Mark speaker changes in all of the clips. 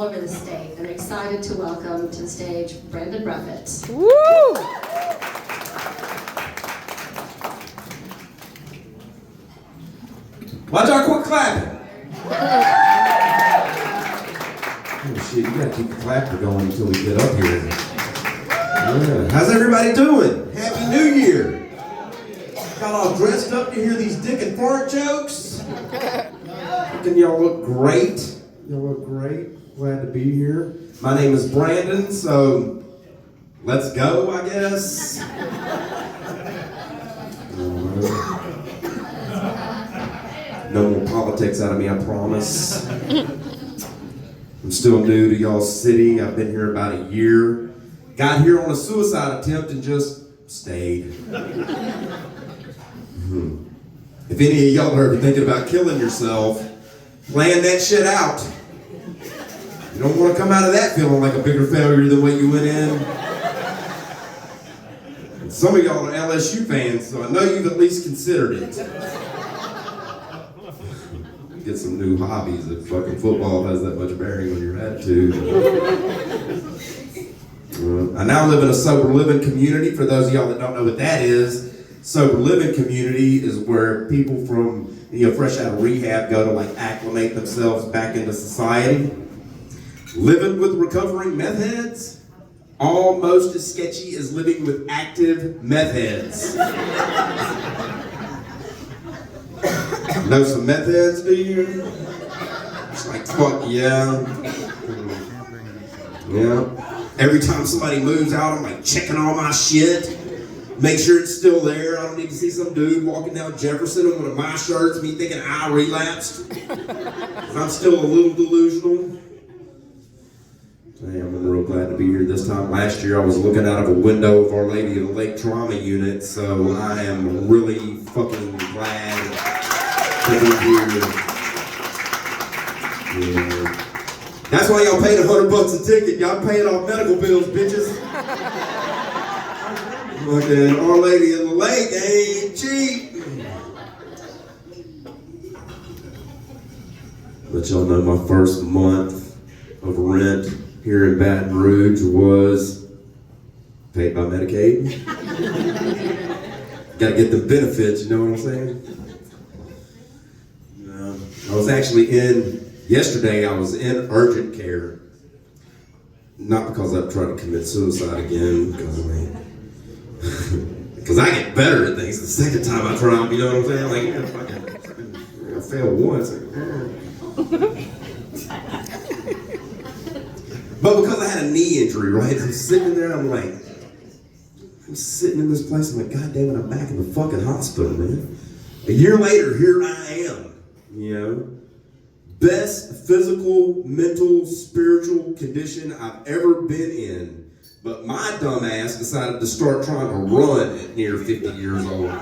Speaker 1: over the state. I'm excited to welcome to the stage Brandon Bruffett.
Speaker 2: Woo!
Speaker 3: Watch our quick clapping. Oh shit, you gotta keep the clapper going until we get up here. Yeah. How's everybody doing? Happy New Year. Got all dressed up to hear these dick and fart jokes. Y'all look great. Y'all look great. Glad to be here. My name is Brandon, so let's go, I guess. No more politics out of me, I promise. I'm still new to y'all's city. I've been here about a year. Got here on a suicide attempt and just stayed. If any of y'all are ever thinking about killing yourself, plan that shit out. You don't want to come out of that feeling like a bigger failure than what you went in. And some of y'all are LSU fans, so I know you've at least considered it. Get some new hobbies if fucking football has that much bearing on your attitude. I now live in a sober living community. For those of y'all that don't know what that is, sober living community is where people from, fresh out of rehab go to like acclimate themselves back into society. Living with recovering meth heads, almost as sketchy as living with active meth heads. Know some meth heads, do you? It's like, fuck yeah. Yeah. Every time somebody moves out, I'm like checking all my shit. Make sure it's still there. I don't need to see some dude walking down Jefferson in one of my shirts, me thinking I relapsed. I'm still a little delusional. Hey, I'm real glad to be here this time. Last year I was looking out of a window of Our Lady of the Lake Trauma Unit, so I am really fucking glad to be here. Yeah. That's why y'all paid $100 a ticket. Y'all paying off medical bills, bitches. Fucking Our Lady of the Lake ain't cheap. But y'all know my first month of rent here in Baton Rouge was paid by Medicaid. Gotta get the benefits, you know what I'm saying? I was actually yesterday I was in urgent care. Not because I've tried to commit suicide again, because I get better at things the second time I try them, you know what I'm saying? Like, I failed once. But because I had a knee injury, right? I'm sitting there, I'm sitting in this place, I'm like, God damn it, I'm back in the fucking hospital, man. A year later, here I am, Best physical, mental, spiritual condition I've ever been in. But my dumb ass decided to start trying to run at near 50 years old.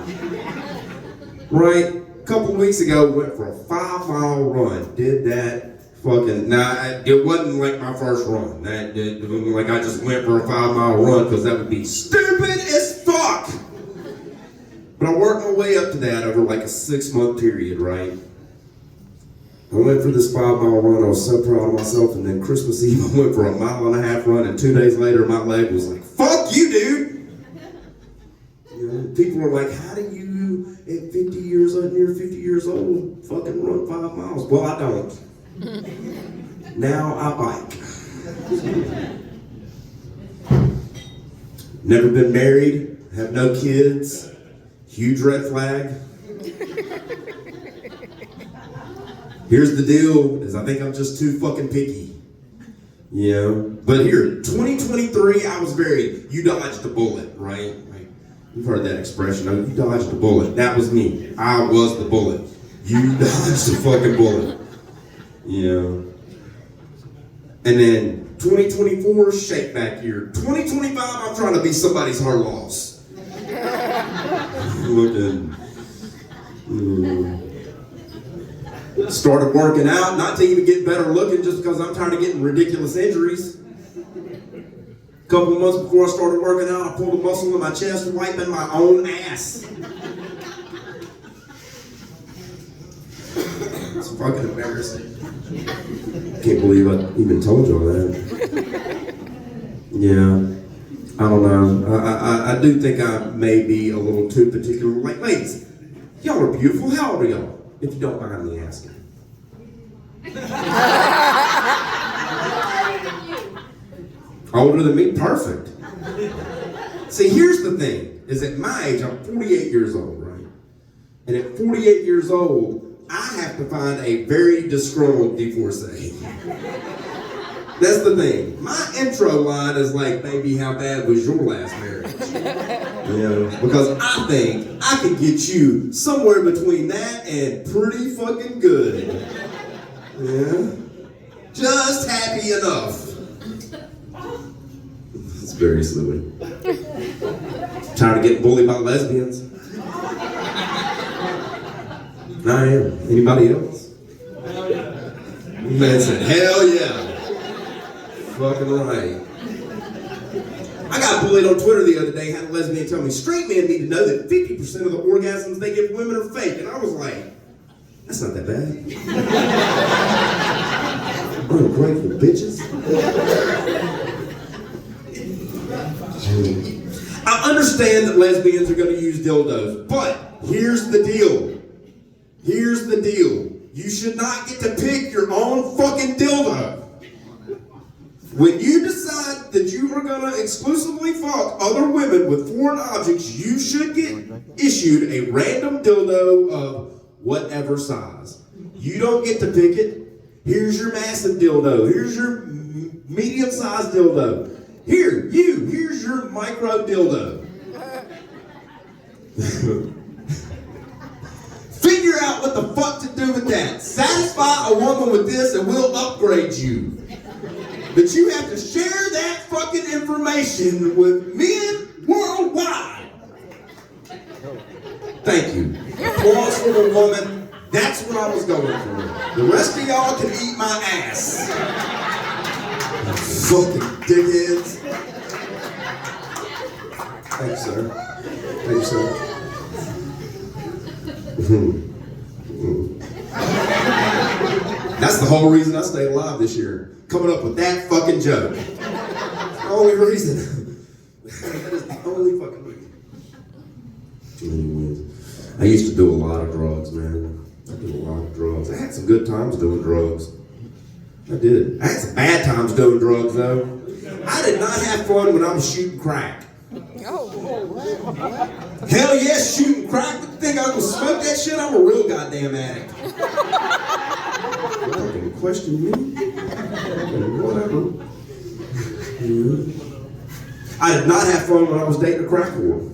Speaker 3: Right? A couple weeks ago, went for a 5-mile run. Did that. It wasn't like my first run. I just went for a 5-mile run because that would be stupid as fuck. But I worked my way up to that over like a 6-month period, right? I went for this 5-mile run. I was so proud of myself. And then Christmas Eve, I went for a 1.5-mile run. And 2 days later, my leg was like, fuck you, dude. People are like, how do you, at near 50 years old, fucking run 5 miles? Well, I don't. Now I bike. Never been married, have no kids, huge red flag. Here's the deal, is I think I'm just too fucking picky. But here, 2023, I was you dodged a bullet, right? You've heard that expression, you dodged a bullet. That was me. I was the bullet. You dodged a fucking bullet. And then 2024, shake back year. 2025, I'm trying to be somebody's heart loss. Started working out, not to even get better looking, just because I'm tired of getting ridiculous injuries. A couple of months before I started working out, I pulled a muscle in my chest, wiping my own ass. That's fucking embarrassing. Can't believe I even told y'all that. Yeah, I don't know. I do think I may be a little too particular. Like, ladies, y'all are beautiful. How old are y'all? If you don't mind me asking. Older than me? Perfect. See, here's the thing, is at my age, I'm 48 years old, right? And at 48 years old, I have to find a very disgruntled divorcee. That's the thing. My intro line is like, baby, how bad was your last marriage? Because I think I could get you somewhere between that and pretty fucking good. Yeah? Just happy enough. It's very silly. Tired of getting bullied by lesbians? I am. Anybody else? Man said, hell yeah. Fucking right. I got bullied on Twitter the other day, had a lesbian tell me, straight men need to know that 50% of the orgasms they give women are fake. And I was like, that's not that bad. Ungrateful bitches. I understand that lesbians are going to use dildos, but here's the deal. Here's the deal. You should not get to pick your own fucking dildo. When you decide that you are going to exclusively fuck other women with foreign objects, you should get issued a random dildo of whatever size. You don't get to pick it. Here's your massive dildo. Here's your medium-sized dildo. Here's your micro dildo. Figure out what the fuck to do with that. Satisfy a woman with this and we'll upgrade you. But you have to share that fucking information with men worldwide. Thank you. Applause for the woman. That's what I was going for. The rest of y'all can eat my ass. Fucking dickheads. Thanks, sir. Thanks, sir. That's the whole reason I stayed alive this year. Coming up with that fucking joke. That's the only reason. That is the only fucking reason. Anyways, I used to do a lot of drugs, man. I did a lot of drugs. I had some good times doing drugs. I did. I had some bad times doing drugs, though. I did not have fun when I was shooting crack. Hell yes, shooting crack. You think I was smoke that shit? I'm a real goddamn addict. Y'all can question me. Whatever. I did not have fun when I was dating a crack whore.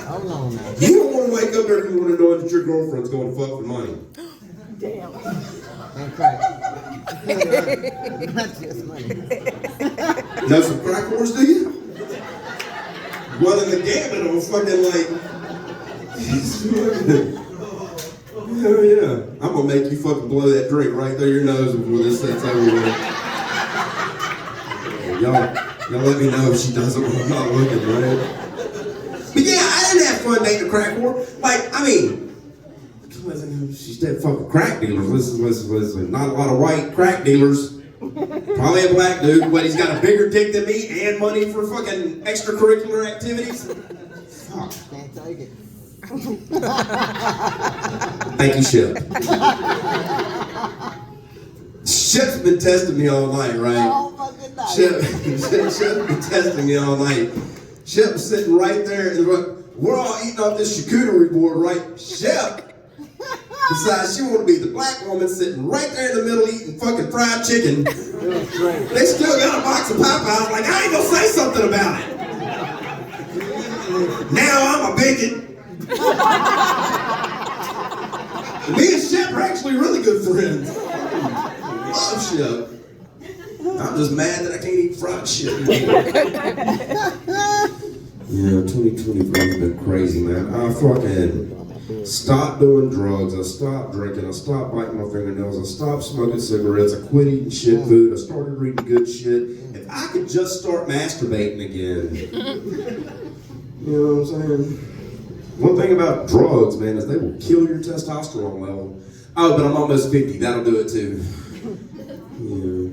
Speaker 2: Hold on now.
Speaker 3: You don't want to wake up every morning knowing that your girlfriend's going to fuck for money.
Speaker 2: Damn. And crack. Not just money.
Speaker 3: Know some crack whores, do you? Running the gambit on fucking like. Hell yeah. I'm gonna make you fucking blow that drink right through your nose before this set's over with. Y'all let me know if she doesn't when I'm not looking, right? But yeah, I didn't have fun dating a crack whore. Like, I mean, she's dead fucking crack dealers. Listen. Not a lot of white crack dealers. Probably a black dude, but he's got a bigger dick than me and money for fucking extracurricular activities. Fuck.
Speaker 2: Can't take it.
Speaker 3: Thank you, Shep. Shep's been testing me all night, right?
Speaker 2: All fucking night.
Speaker 3: Shep's been testing me all night. Shep was sitting right there, and we're all eating off this charcuterie board, right? Shep decides she want to be the black woman sitting right there in the middle eating fucking fried chicken. They still got a box of Popeyes, like, I ain't gonna say something about it. Now I'm a bigot. Me and Shep are actually really good friends. Love Shep. I'm just mad that I can't eat fried shit anymore. Yeah, 2023's been crazy, man. I fucking stopped doing drugs. I stopped drinking. I stopped biting my fingernails. I stopped smoking cigarettes. I quit eating shit food. I started reading good shit. If I could just start masturbating again. You know what I'm saying? One thing about drugs, man, is they will kill your testosterone level. Oh, but I'm almost 50. That'll do it too. Yeah.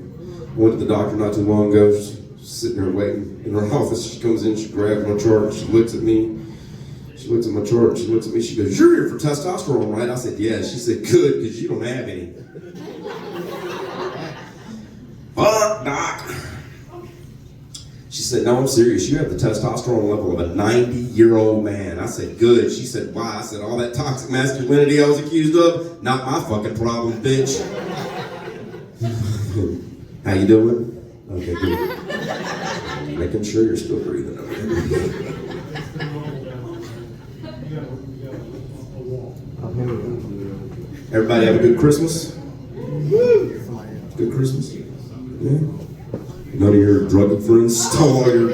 Speaker 3: Went to the doctor not too long ago. She's sitting there waiting in her office. She comes in, she grabs my chart, she looks at me. She looks at my chart, she looks at me, she goes, "You're here for testosterone, right?" I said, "Yeah." She said, "Good, because you don't have any." Fuck, doc. She said, "No, I'm serious. You have the testosterone level of a 90-year-old man." I said, "Good." She said, "Why?" I said, "All that toxic masculinity I was accused of, not my fucking problem, bitch." How you doing? Okay, good. Making sure you're still breathing over there. Everybody have a good Christmas? Good Christmas? Yeah. None of your drug friends stole all your...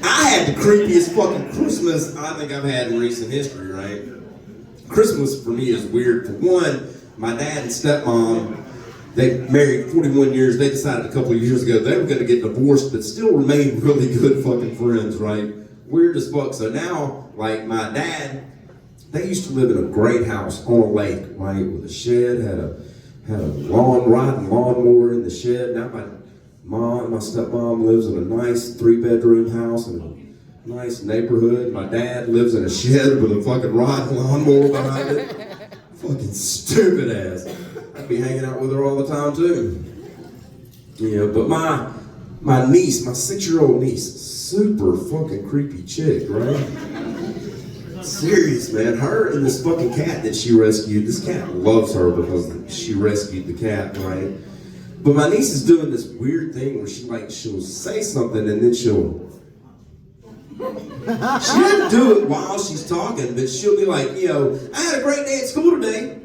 Speaker 3: I had the creepiest fucking Christmas I think I've had in recent history, right? Christmas for me is weird. For one, my dad and stepmom, they married 41 years. They decided a couple of years ago they were going to get divorced, but still remain really good fucking friends, right? Weird as fuck. So now, like my dad, they used to live in a great house on a lake, right, with a shed, had a riding lawnmower in the shed. Now my stepmom lives in a nice 3-bedroom house in a nice neighborhood. My dad lives in a shed with a fucking riding lawnmower behind it. Fucking stupid ass. I'd be hanging out with her all the time too. Yeah, but my niece, my 6-year-old niece, super fucking creepy chick, right? Serious, man. Her and this fucking cat that she rescued. This cat loves her because she rescued the cat, right? But my niece is doing this weird thing where she'll say something and then she doesn't do it while she's talking, but she'll be like, "I had a great day at school today."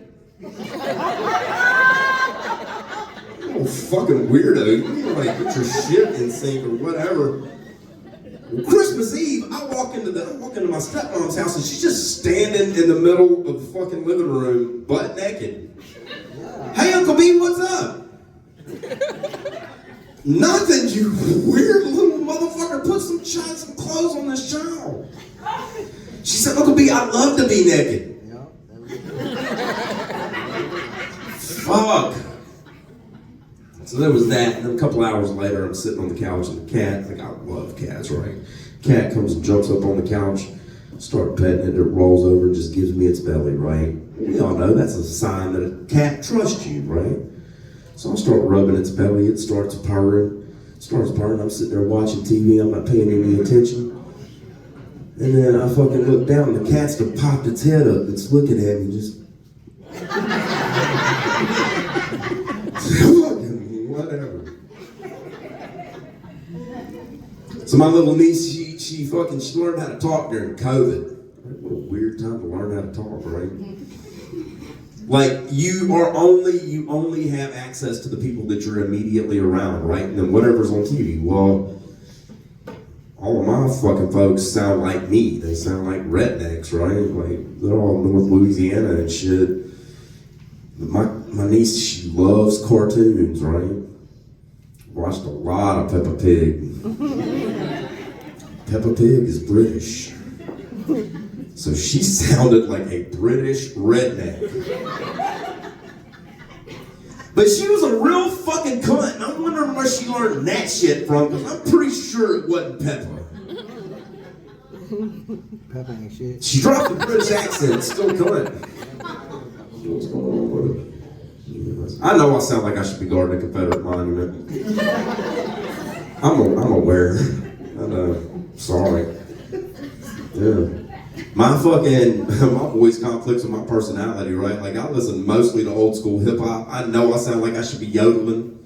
Speaker 3: Oh, fucking weirdo. You need to like get your shit in sync or whatever. Well, Christmas Eve, I walk into my stepmom's house and she's just standing in the middle of the fucking living room, butt naked. "Hey, Uncle B, what's up?" "Nothing, you weird little motherfucker. Put some clothes on this child." She said, "Uncle B, I love to be naked." Fuck. So there was that, and then a couple hours later, I'm sitting on the couch, and the cat, like I love cats, right? Cat comes and jumps up on the couch, start petting it, it rolls over and just gives me its belly, right? We all know that's a sign that a cat trusts you, right? So I start rubbing its belly, it starts purring, I'm sitting there watching TV, I'm not paying any attention. And then I fucking look down, and the cat's popped its head up, it's looking at me, just... Whatever. So my little niece, she learned how to talk during COVID. What a weird time to learn how to talk, right? Like you only have access to the people that you're immediately around, right? And then whatever's on TV. Well, all of my fucking folks sound like me. They sound like rednecks, right? Like they're all North Louisiana and shit. My niece, she loves cartoons, right? Watched a lot of Peppa Pig. Peppa Pig is British. So she sounded like a British redneck. But she was a real fucking cunt, and I'm wondering where she learned that shit from, because I'm pretty sure it wasn't Peppa.
Speaker 2: Peppa ain't shit.
Speaker 3: She dropped the British accent, still cunt. What's going on with it? I know I sound like I should be guarding a Confederate monument. I'm aware. I know. Sorry. Yeah. My voice conflicts with my personality, right? Like I listen mostly to old school hip hop. I know I sound like I should be yodeling.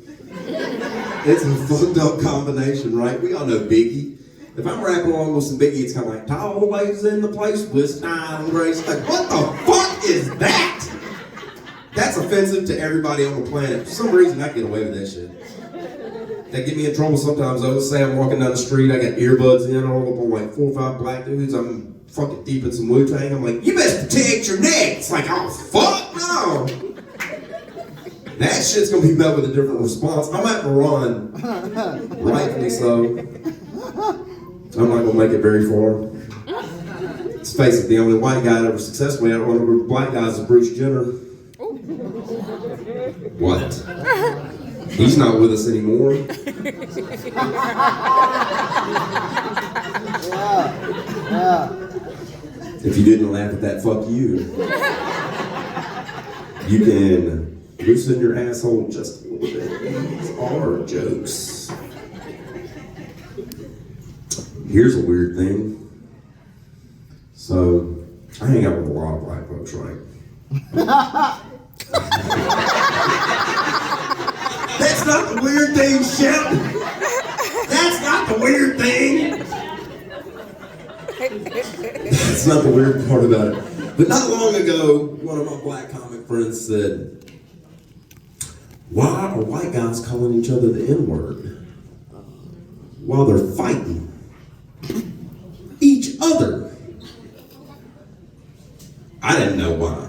Speaker 3: It's a fucked up combination, right? We all know Biggie. If I'm rapping along with some Biggie, it's kind of like, "Tall ladies in the place with style and grace." Like, what the fuck is that? That's offensive to everybody on the planet. For some reason, I get away with that shit. They get me in trouble sometimes. I would say I'm walking down the street, I got earbuds in, all up on like 4 or 5 black dudes. I'm fucking deep in some Wu-Tang. I'm like, "You best protect your neck." It's like, oh, fuck no. That shit's gonna be met with a different response. I'm at to run, rightfully so. I'm not gonna make it very far. Let's face it, the only white guy that ever successfully outrun a group of black guys is Bruce Jenner. What? He's not with us anymore. If you didn't laugh at that, fuck you. You can loosen your asshole just a little bit. These are jokes. Here's a weird thing. So, I hang out with a lot of black folks, right? That's not the weird thing, Shep. That's not the weird thing. That's not the weird part about it. But not long ago, one of my black comic friends said, "Why are white guys calling each other the N-word while they're fighting each other?" I didn't know why.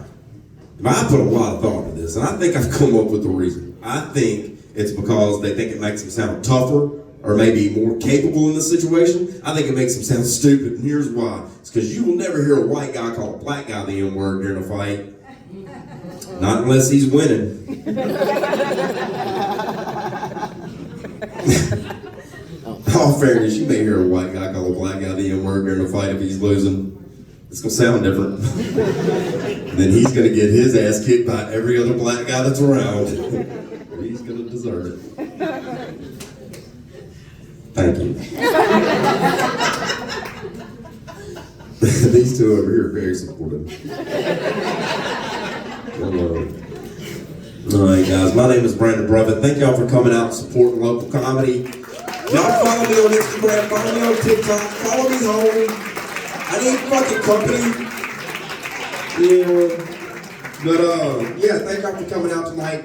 Speaker 3: But I put a lot of thought into this, and I think I've come up with the reason. I think it's because they think it makes them sound tougher or maybe more capable in this situation. I think it makes them sound stupid, and here's why. It's because you will never hear a white guy call a black guy the N-word during a fight. Not unless he's winning. All fairness, you may hear a white guy call a black guy the N-word during a fight if he's losing. It's gonna sound different. And then he's gonna get his ass kicked by every other black guy that's around. He's gonna deserve it. Thank you. These two over here are very supportive. Hello. Alright guys, my name is Brandon Bruffett. Thank y'all for coming out and supporting local comedy. Y'all follow me on Instagram, follow me on TikTok, follow me home. I need fucking company. Yeah. But yeah, thank y'all for coming out tonight.